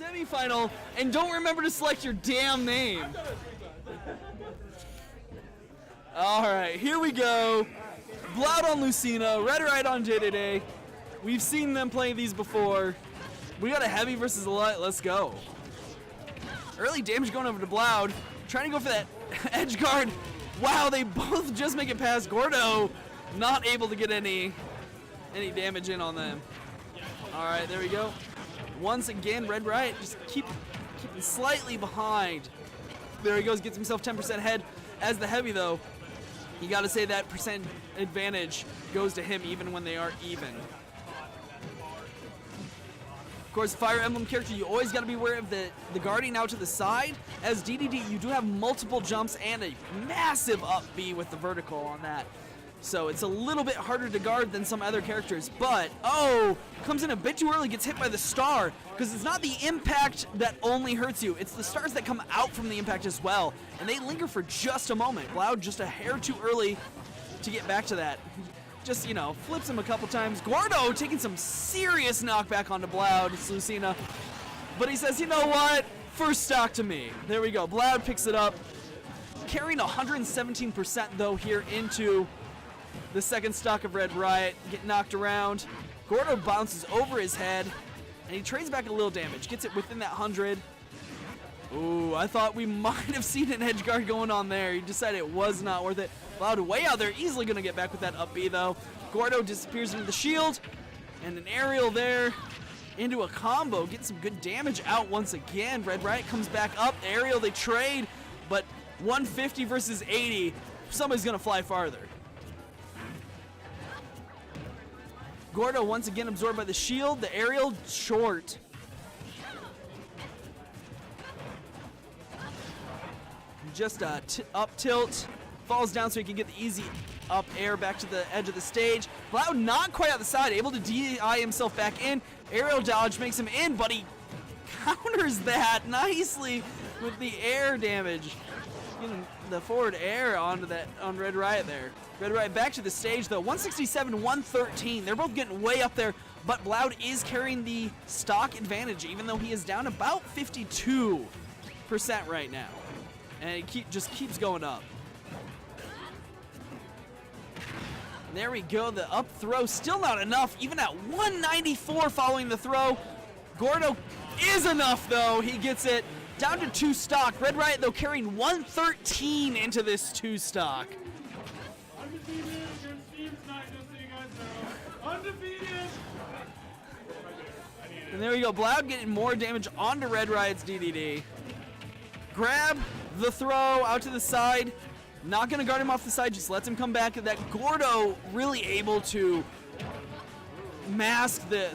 semifinal, and don't remember to select your damn name. Alright, here we go. Bloud on Lucina, RedRiot on JDD. We've seen them play these before. We got a heavy versus a light, let's go. Early damage going over to Bloud, trying to go for that edge guard. Wow, they both just make it past. Gordo not able to get any damage in on them. Alright, there we go. Once again, RedRiot just keeping slightly behind. There he goes, gets himself 10% ahead. As the heavy though, you gotta say that percent advantage goes to him even when they are even. Of course, Fire Emblem character, you always gotta be aware of the guarding out to the side. As DDD, you do have multiple jumps and a massive up B with the vertical on that. So it's a little bit harder to guard than some other characters, but, oh, comes in a bit too early, gets hit by the star, because it's not the impact that only hurts you, it's the stars that come out from the impact as well, and they linger for just a moment. Bloud just a hair too early to get back to that. Just, you know, flips him a couple times. Gordo taking some serious knockback onto Bloud, it's Lucina, but he says, you know what, first stock to me. There we go, Bloud picks it up, carrying 117% though here into the second stock of RedRiot, get knocked around. Gordo bounces over his head, and he trades back a little damage. Gets it within that 100. Ooh, I thought we might have seen an edge guard going on there. He decided it was not worth it. Bloud way out there, easily going to get back with that up B though. Gordo disappears into the shield, and an aerial there into a combo. Getting some good damage out once again. RedRiot comes back up. Aerial, they trade, but 150 versus 80. Somebody's going to fly farther. Gordo once again absorbed by the shield, the aerial short. Just a up tilt, falls down so he can get the easy up air back to the edge of the stage. Bloud not quite out the side, able to DI himself back in. Aerial dodge makes him in, but he counters that nicely with the air damage. Getting the forward air onto that on RedRiot there. RedRiot back to the stage though, 167, 113. They're both getting way up there, but Bloud is carrying the stock advantage, even though he is down about 52% right now. And it just keeps going up. And there we go, the up throw, still not enough, even at 194 following the throw. Gordo is enough though, he gets it. Down to 2 stock. RedRiot, though, carrying 113 into this 2 stock. Undefeated against Team Tonight, just so you guys know. Undefeated! And there we go. Bloud getting more damage onto RedRiot's DDD. Grab the throw out to the side. Not going to guard him off the side, just lets him come back. That Gordo really able to mask the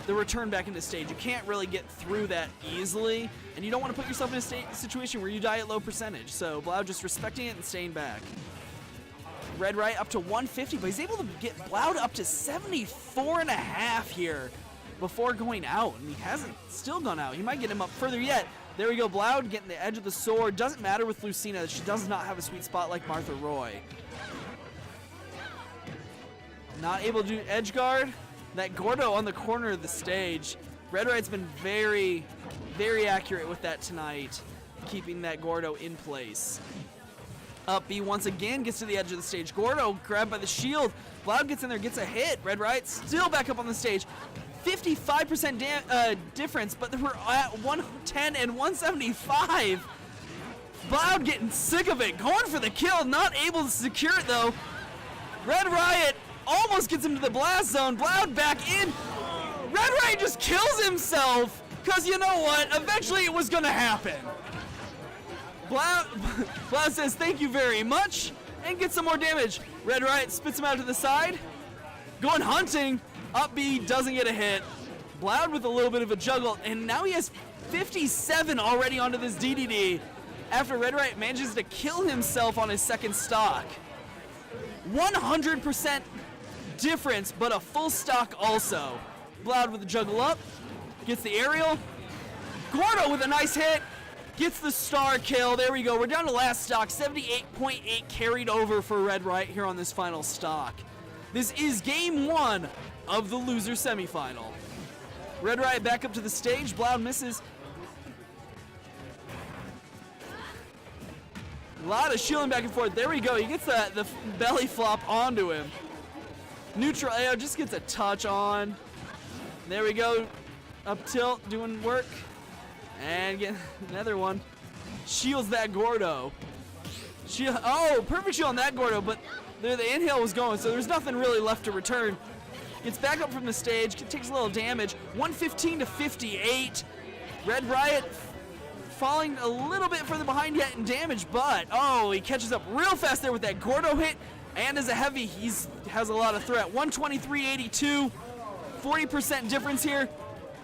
return back into stage. You can't really get through that easily, and you don't want to put yourself in a situation where you die at low percentage. So Bloud just respecting it and staying back. RedRiot up to 150, but he's able to get Bloud up to 74.5 here before going out, and he hasn't still gone out. He might get him up further yet. There we go, Bloud getting the edge of the sword. Doesn't matter with Lucina, she does not have a sweet spot like Martha Roy. Not able to do edge guard. That Gordo on the corner of the stage. RedRiot's been very, very accurate with that tonight, keeping that Gordo in place. Up B once again, gets to the edge of the stage. Gordo grabbed by the shield. Bloud gets in there, gets a hit. RedRiot still back up on the stage. 55% difference, but we're at 110 and 175. Bloud getting sick of it, going for the kill, not able to secure it though. RedRiot almost gets him to the blast zone. Bloud back in. RedRiot just kills himself, because you know what? Eventually it was going to happen. Bloud says thank you very much and gets some more damage. RedRiot spits him out to the side. Going hunting. Up B doesn't get a hit. Bloud with a little bit of a juggle, and now he has 57 already onto this DDD after RedRiot manages to kill himself on his second stock. 100% difference, but a full stock also. Bloud with the juggle up, gets the aerial. Gordo with a nice hit, gets the star kill. There we go, we're down to last stock. 78.8 carried over for RedRiot here on this final stock. This is game 1 of the loser semifinal. RedRiot back up to the stage. Bloud misses. A lot of shielding back and forth. There we go. He gets the belly flop onto him. Neutral AO just gets a touch on. There we go. Up tilt, doing work. And get another one. Shields that Gordo. Oh, perfect shield on that Gordo, but the inhale was going, so there's nothing really left to return. Gets back up from the stage, takes a little damage. 115 to 58. RedRiot falling a little bit further behind yet in damage, but oh, he catches up real fast there with that Gordo hit, and as a heavy, has a lot of threat. 123.82, 40% difference here.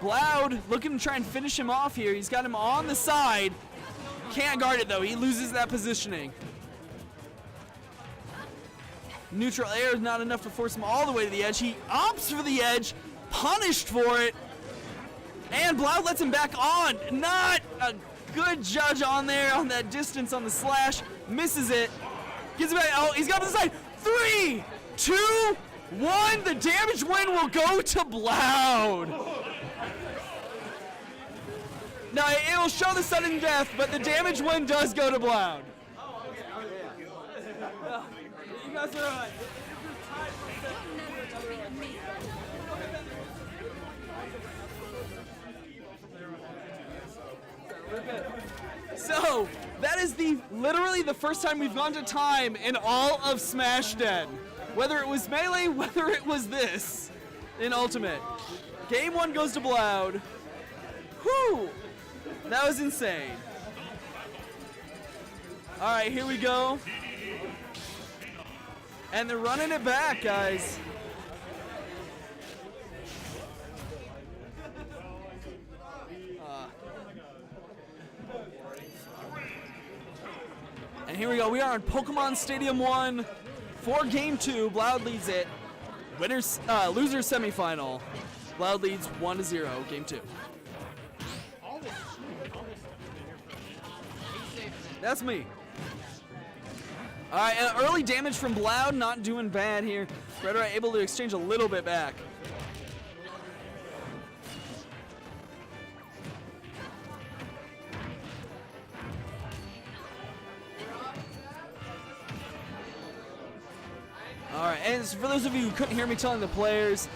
Bloud looking to try and finish him off here. He's got him on the side. Can't guard it though, he loses that positioning. Neutral air is not enough to force him all the way to the edge. He opts for the edge, punished for it, and Bloud lets him back on. Not a good judge on there on that distance on the slash. Misses it. Gets it back. Oh, he's got to the side. 3, 2, 1. The damage win will go to Bloud. Now, it'll show the sudden death, but the damage win does go to Bloud. You guys are right. So, that is literally the first time we've gone to time in all of SmashDEN. Whether it was Melee, whether it was this in Ultimate. Game 1 goes to Bloud. Whew! That was insane. Alright, here we go. And they're running it back, guys. And here we go. We are on Pokemon Stadium 1 for Game 2. Bloud leads it. Losers semifinal. Bloud leads 1-0. Game 2. That's me. All right, early damage from Bloud, not doing bad here. RedRiot able to exchange a little bit back. All right, and for those of you who couldn't hear me telling the players,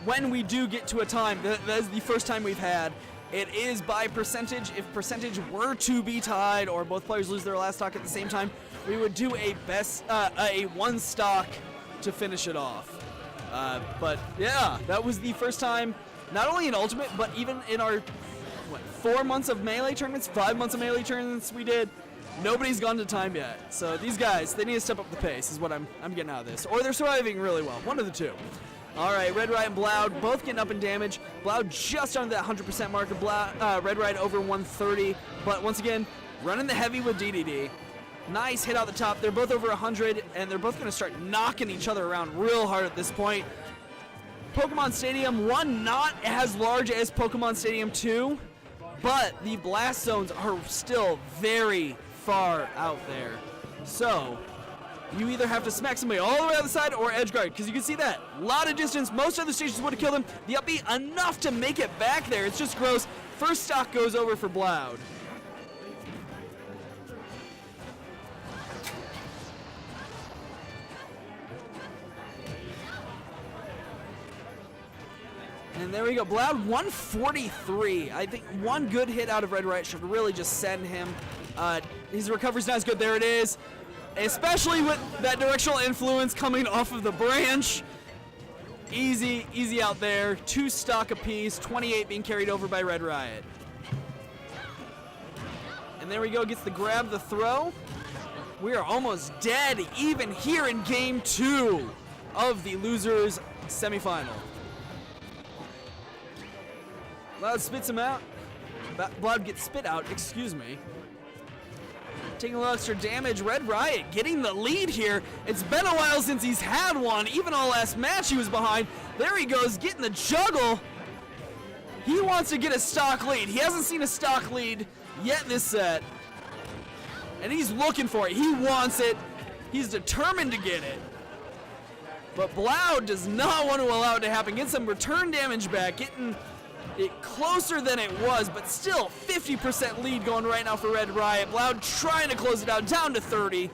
when we do get to a time, that is the first time we've had, it is by percentage. If percentage were to be tied or both players lose their last stock at the same time, we would do a one stock to finish it off. But yeah, that was the first time, not only in Ultimate, but even in our 4 months of Melee tournaments, 5 months of Melee tournaments we did. Nobody's gone to time yet. So these guys, they need to step up the pace is what I'm getting out of this. Or they're surviving really well. One of the two. All right, RedRiot and Bloud both getting up in damage. Bloud just under that 100% mark of RedRiot over 130. But once again, running the heavy with DDD. Nice hit out the top. They're both over 100, and they're both going to start knocking each other around real hard at this point. Pokemon Stadium 1 not as large as Pokemon Stadium 2, but the blast zones are still very far out there. So you either have to smack somebody all the way on the side or edge guard, because you can see that. A lot of distance. Most other stations would have killed him. The up B enough to make it back there. It's just gross. First stock goes over for Bloud. And there we go. Bloud 143. I think one good hit out of RedRiot should really just send him. His recovery's not as good. There it is. Especially with that directional influence coming off of the branch. Easy out there. 2 stock apiece. 28 being carried over by RedRiot. And there we go. Gets the grab, the throw. We are almost dead even here in Game 2 of the losers semifinal. Bloud spits him out. Bloud gets spit out, excuse me. Taking a little extra damage. RedRiot getting the lead here. It's been a while since he's had one. Even on the last match he was behind. There he goes, getting the juggle. He wants to get a stock lead. He hasn't seen a stock lead yet this set. And he's looking for it. He wants it. He's determined to get it. But Bloud does not want to allow it to happen. Get some return damage back. Getting it closer than it was, but still 50% lead going right now for RedRiot. Bloud trying to close it out, down to 30.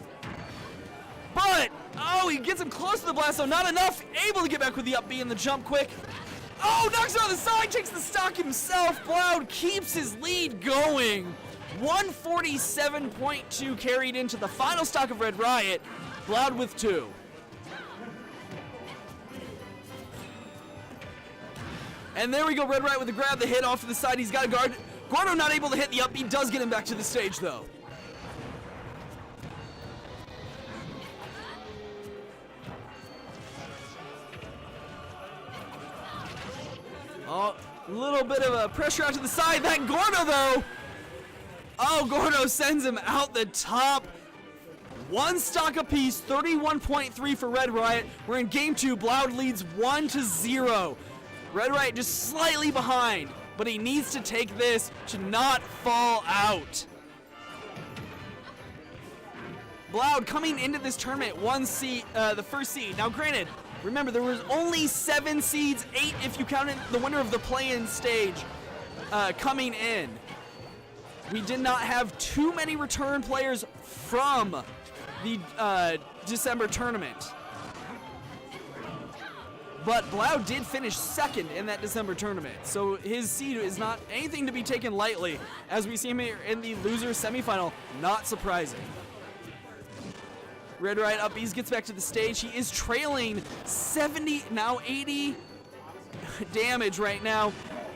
But, oh, he gets him close to the blast, so not enough. Able to get back with the up B and the jump quick. Oh, knocks it on the side, takes the stock himself. Bloud keeps his lead going. 147.2 carried into the final stock of RedRiot. Bloud with 2. And there we go, RedRiot with the grab, the hit off to the side. He's got a guard. Gordo not able to hit the up B, does get him back to the stage though. Oh, a little bit of a pressure out to the side. That Gordo though. Oh, Gordo sends him out the top. 1 stock apiece, 31.3 for RedRiot. We're in game 2. Bloud leads 1-0. RedRiot just slightly behind, but he needs to take this to not fall out. Bloud coming into this tournament, 1 seed, the first seed. Now granted, remember there was only 7 seeds, 8 if you counted the winner of the play-in stage coming in. We did not have too many return players from the December tournament. But Bloud did finish 2nd in that December tournament, so his seed is not anything to be taken lightly. As we see him here in the loser semifinal, not surprising. RedRiot up B's gets back to the stage. He is trailing 70, now 80 damage right now.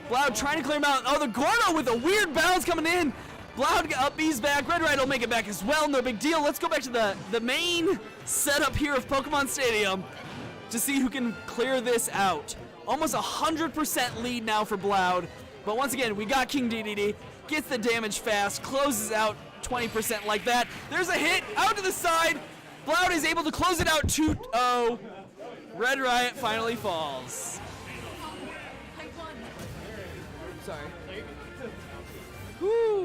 Bloud trying to clear him out. Oh, the Gordo with a weird bounce coming in. Bloud up B's back. RedRiot will make it back as well. No big deal. Let's go back to the main setup here of Pokemon Stadium to see who can clear this out. Almost 100% lead now for Bloud. But once again, we got King DDD. Gets the damage fast. Closes out 20% like that. There's a hit out to the side. Bloud is able to close it out 2-0. RedRiot finally falls. Sorry. Woo.